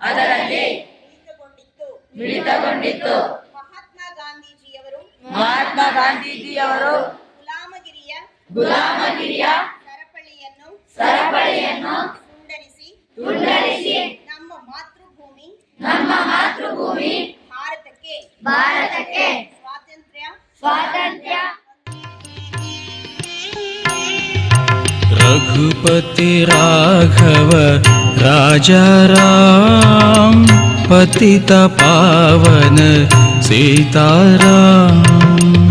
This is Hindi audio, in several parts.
ಅದರಲ್ಲಿ ಮಿಳಿತಗೊಂಡಿತ್ತು. ಮಹಾತ್ಮ ಗಾಂಧೀಜಿಯವರು ಗುಲಾಮಗಿರಿಯ ಸರಪಳಿಯನ್ನು ತುಂಡರಿಸಿ ನಮ್ಮ ಮಾತೃಭೂಮಿ ಭಾರತಕ್ಕೆ ಸ್ವಾತಂತ್ರ್ಯ रघुपति राघव राजा राम पतित पावन सीताराम।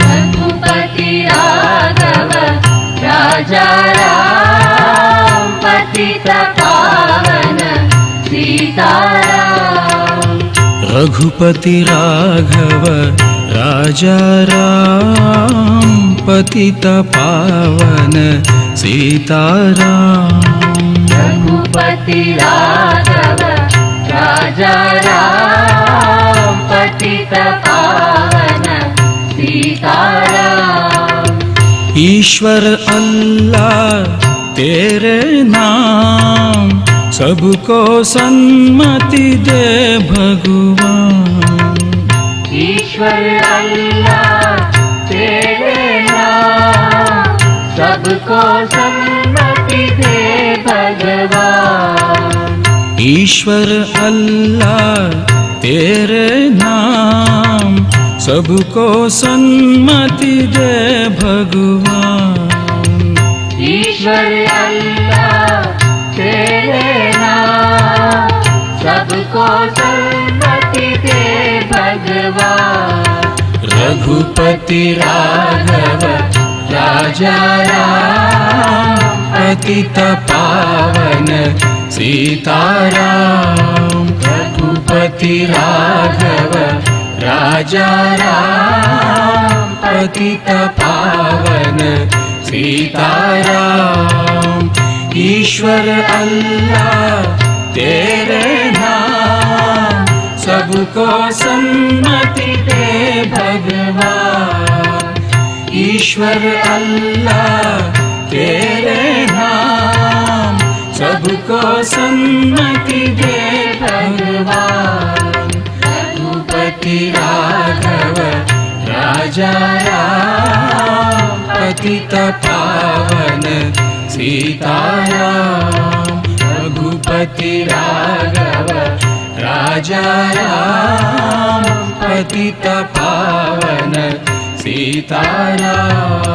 रघुपति राघव राजा राम पतित पावन सीताराम। रघुपति राघव राजा राम पतित पावन सीताराम। रघुपति राघव राजा राम पतित पावन सीताराम। ईश्वर अल्लाह तेरे नाम सबको सन्मति दे भगवान। ईश्वर अल्लाह तेरे नाम सबको सन्मति दे भगवान। ईश्वर अल्लाह तेरे नाम सबको सन्मति दे भगवान। ईश्वर अल्लाह तेरे नाम सबको सन्मति दे भगवान। रघुपति राघव राजा राम पतित पावन सीताराम। रघुपति राघव राजा राम पतित पावन सीताराम। ईश्वर अल्लाह तेरे नाम सबको सन्मति दे भगवान। ईश्वर अल्लाह तेरे नाम सबको सन्मति दे भगवान। रघुपति राघव राजा राम पतित पावन सीताराम। रघुपति राघव राजा राम पतित पावन सीताराम।